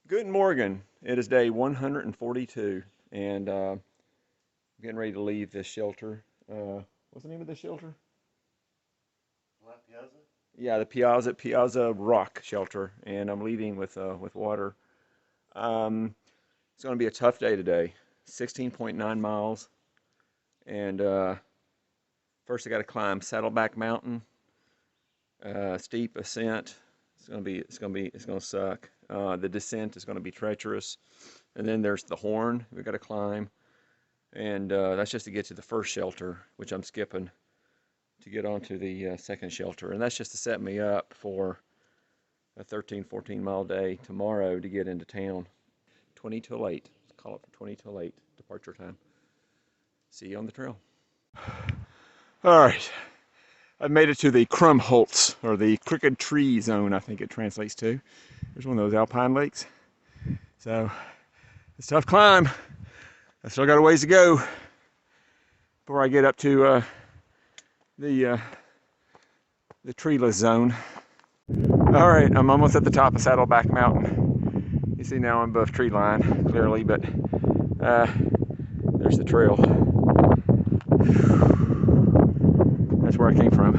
Good morning. It is day 142, and I'm getting ready to leave this shelter. What's the name of this shelter? Piazza? Yeah, the Piazza Rock shelter, and I'm leaving with water. It's going to be a tough day today. 16.9 miles, and first I got to climb Saddleback Mountain. Steep ascent. It's gonna suck. The descent is gonna be treacherous, and then there's the horn we got to climb, and that's just to get to the first shelter, which I'm skipping to get onto the second shelter, and that's just to set me up for a 13-14 mile day tomorrow to get into town. 20 till 8. Let's call it for 20 till 8 departure time. See you on the trail. All right. I've made it to the Krumholtz, or the Crooked Tree Zone, I think it translates to. There's one of those alpine lakes. So, it's a tough climb. I still got a ways to go before I get up to the treeless zone. All right, I'm almost at the top of Saddleback Mountain. You see now I'm above tree line, clearly, but there's the trail. That's where I came from.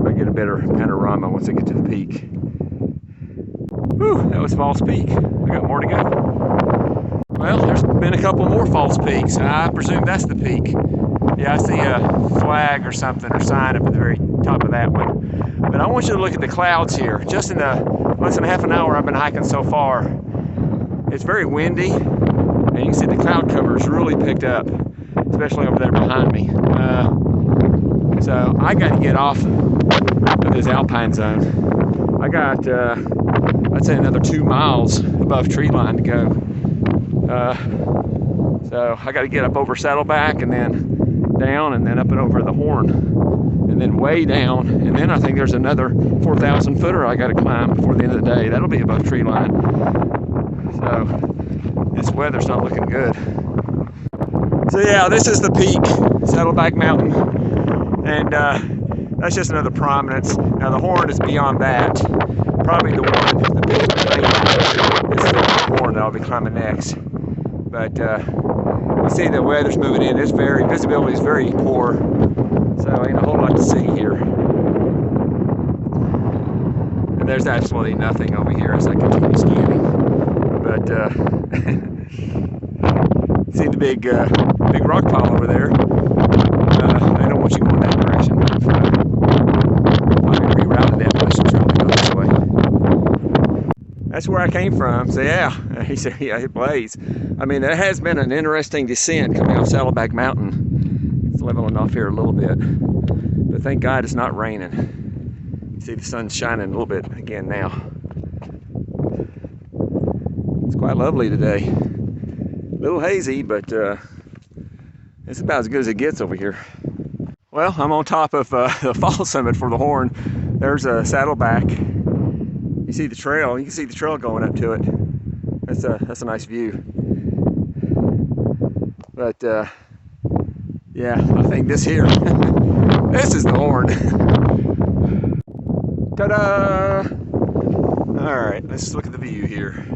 I get a better panorama once I get to the peak. Whew, that was False Peak. I got more to go. Well, there's been a couple more false peaks. I presume that's the peak. Yeah, I see a flag or something or sign up at the very top of that one. But I want you to look at the clouds here. Just in the less than half an hour I've been hiking so far. It's very windy, and you can see the cloud cover has really picked up, especially over there behind me. So I got to get off of this alpine zone. I got, I'd say another 2 miles above tree line to go. So I got to get up over Saddleback and then down and then up and over the horn and then way down. And then I think there's another 4,000 footer I got to climb before the end of the day. That'll be above tree line. So this weather's not looking good. So yeah, this is the peak, Saddleback Mountain, and that's just another prominence. Now the horn is beyond that. Probably the biggest thing is the horn that I'll be climbing next. But you see the weather's moving in. Visibility is very poor, so ain't a whole lot to see here. And there's absolutely nothing over here as I continue scanning. But see the big rock pile over there. I don't want you going that direction. I've rerouted the Appalachian Trail to go this way. That's where I came from. So yeah, he said, yeah, it plays. I mean, there has been an interesting descent coming off Saddleback Mountain. It's leveling off here a little bit, but thank God it's not raining. You see the sun's shining a little bit again now. It's quite lovely today. A little hazy, but it's about as good as it gets over here. Well, I'm on top of the fall summit for the horn. There's a Saddleback. You see the trail. You can see the trail going up to it. That's a nice view. But yeah, I think this here, this is the horn. Ta-da! All right, let's look at the view here.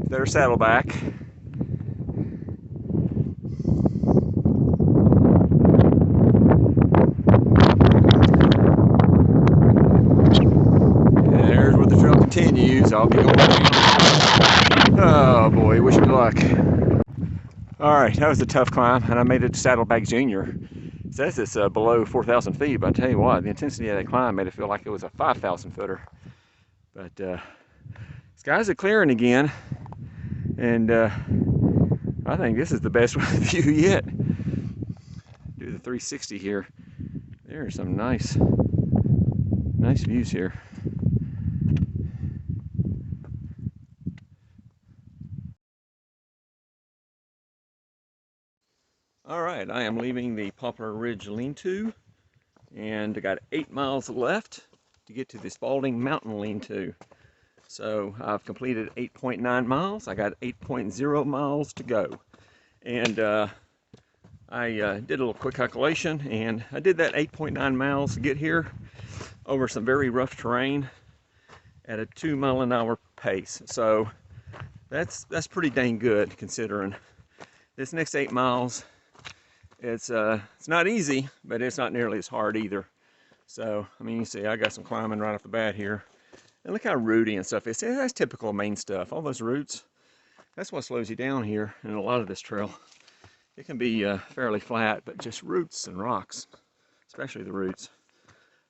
There's Saddleback. There's where the trail continues. I'll be going down. Oh boy, wish me luck. Alright, that was a tough climb, and I made it to Saddleback Junior. It says it's below 4,000 feet, but I tell you what, the intensity of that climb made it feel like it was a 5,000 footer. But skies are clearing again. And I think this is the best view yet. Do the 360 here. There are some nice views here. All right, I am leaving the Poplar Ridge Lean-to, and I got 8 miles left to get to the Spaulding Mountain Lean-to. So I've completed 8.9 miles. I got 8.0 miles to go. And I did a little quick calculation, and I did that 8.9 miles to get here over some very rough terrain at a 2-mile-an-hour pace. So that's pretty dang good considering. This next 8 miles, it's not easy, but it's not nearly as hard either. So I mean, you see, I got some climbing right off the bat here, and look how rooty and stuff is. That's typical Maine stuff. All those roots. That's what slows you down here in a lot of this trail. It can be fairly flat, but just roots and rocks, especially the roots.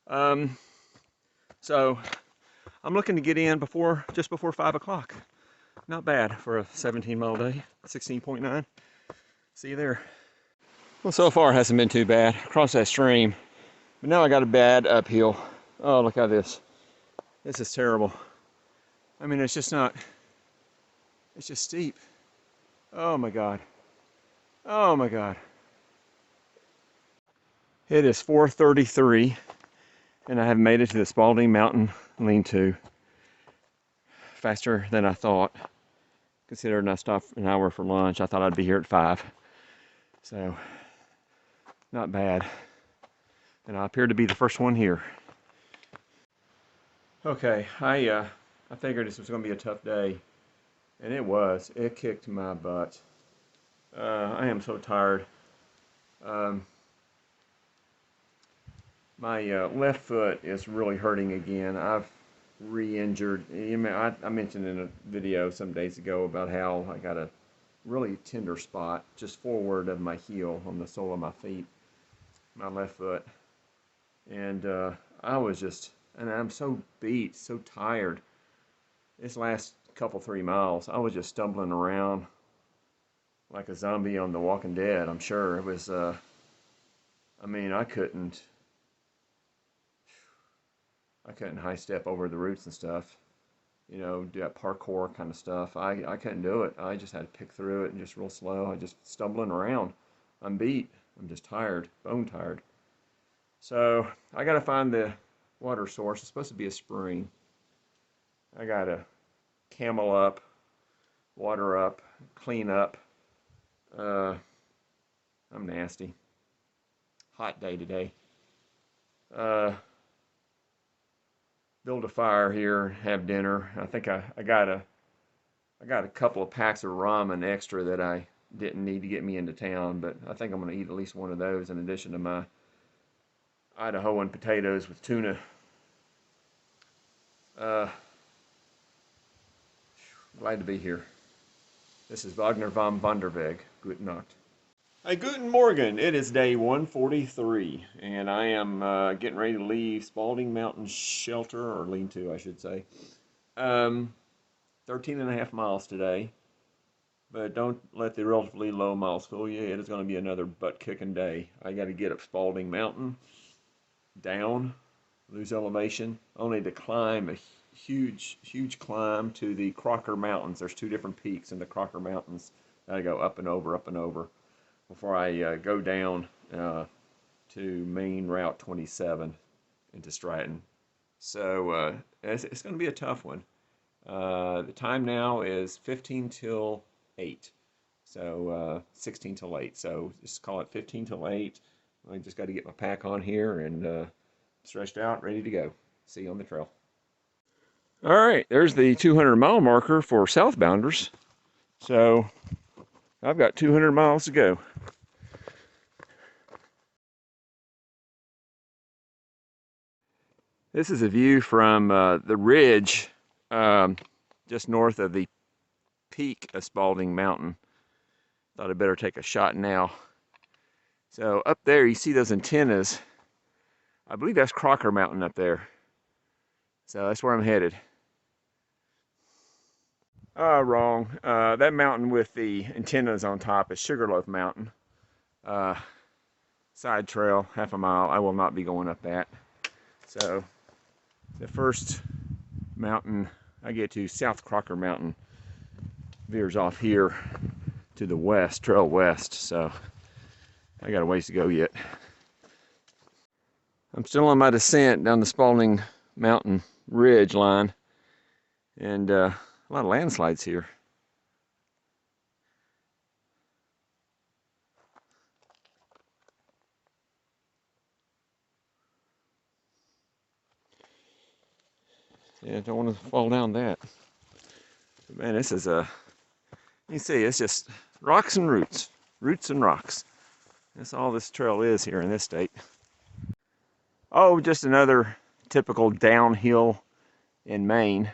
So I'm looking to get in just before 5 o'clock. Not bad for a 17-mile day, 16.9. See you there. Well, so far it hasn't been too bad. Across that stream, but now I got a bad uphill. Oh, look at this. This is terrible. I mean, it's just steep. Oh my God. Oh my God. It is 4:33 and I have made it to the Spaulding Mountain Lean-to. Faster than I thought. Considering I stopped an hour for lunch, I thought I'd be here at 5. So, not bad. And I appear to be the first one here. Okay, I figured this was going to be a tough day. And it was. It kicked my butt. I am so tired. My left foot is really hurting again. I've re-injured. I mentioned in a video some days ago about how I got a really tender spot just forward of my heel on the sole of my feet, my left foot. And and I'm so beat, so tired. This last couple 3 miles, I was just stumbling around like a zombie on The Walking Dead. I'm sure it was. I mean, I couldn't high step over the roots and stuff. You know, do that parkour kind of stuff. I couldn't do it. I just had to pick through it and just real slow. I just stumbling around. I'm beat. I'm just tired, bone tired. So I got to find the water source. It's supposed to be a spring. I got to camel up, water up, clean up. I'm nasty. Hot day today. Build a fire here, have dinner. I think I got a couple of packs of ramen extra that I didn't need to get me into town, but I think I'm going to eat at least one of those in addition to my Idahoan potatoes with tuna. Glad to be here. This is Wagner von Vanderweg. Guten Nacht. Hey, guten Morgen. It is day 143, and I am getting ready to leave Spaulding Mountain Shelter, or Lean-to, I should say. 13.5 miles today, but don't let the relatively low miles fool you. It is going to be another butt-kicking day. I got to get up Spaulding Mountain, down, lose elevation, only to climb a huge climb to the Crocker Mountains. There's 2 different peaks in the Crocker Mountains. I go up and over before I go down to Maine Route 27 into Stratton. So it's going to be a tough one. The time now is 15 till 8. So 16 till 8. So just call it 15 till 8. I just got to get my pack on here and stretched out, ready to go. See you on the trail. All right, there's the 200-mile marker for southbounders. So I've got 200 miles to go. This is a view from the ridge just north of the peak of Spaulding Mountain. Thought I'd better take a shot now. So up there you see those antennas. I believe that's Crocker Mountain up there. So that's where I'm headed. Wrong. That mountain with the antennas on top is Sugarloaf Mountain. Side trail, half a mile. I will not be going up that. So the first mountain I get to, South Crocker Mountain, veers off here to the west, trail west. So I got a ways to go yet. I'm still on my descent down the Spaulding Mountain ridge line, and a lot of landslides here. Yeah, don't want to fall down that. But man, this is you can see it's just rocks and roots. Roots and rocks. That's all this trail is here in this state. Oh, just another typical downhill in Maine.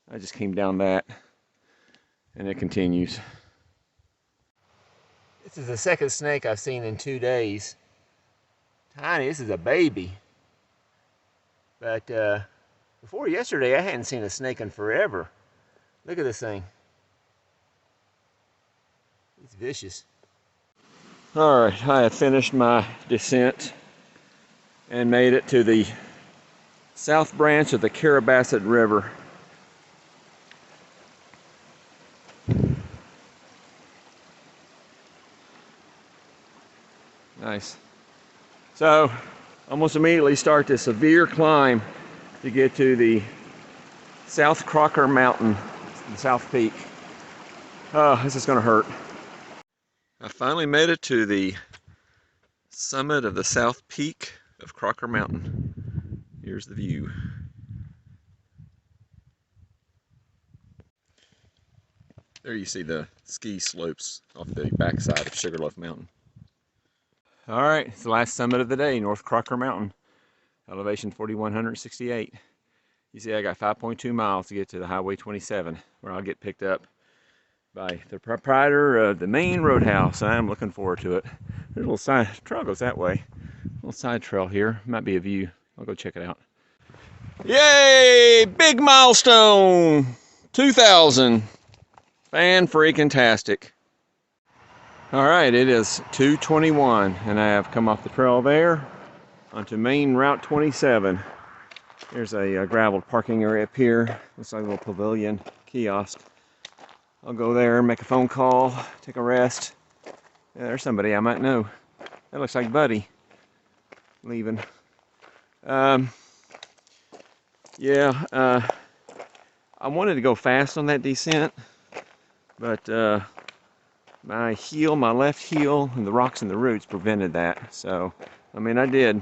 I just came down that and it continues. This is the second snake I've seen in 2 days. Tiny, this is a baby. But before yesterday, I hadn't seen a snake in forever. Look at this thing. It's vicious. All right, I have finished my descent and made it to the south branch of the Carabasset River. Nice. So, almost immediately start this severe climb to get to the South Crocker Mountain, the South Peak. Oh, this is gonna hurt. I finally made it to the summit of the South Peak of Crocker Mountain. Here's the view. There you see the ski slopes off the backside of Sugarloaf Mountain. All right, it's the last summit of the day, North Crocker Mountain, elevation 4,168. You see I got 5.2 miles to get to the Highway 27, where I'll get picked up by the proprietor of the Maine Roadhouse. I'm looking forward to it. There's a little side trail goes that way. A little side trail here. Might be a view. I'll go check it out. Yay! Big milestone! 2,000. Fan-freaking-tastic. All right, it is 2:21, and I have come off the trail there onto Maine Route 27. There's a graveled parking area up here. Looks like a little pavilion kiosk. I'll go there, make a phone call, take a rest. Yeah, there's somebody I might know. That looks like Buddy leaving. I wanted to go fast on that descent, but my left heel, and the rocks and the roots prevented that. So, I mean, I did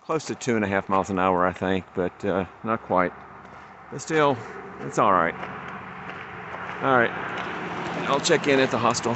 close to 2.5 miles an hour, I think, but not quite. But still, it's all right. All right, I'll check in at the hostel.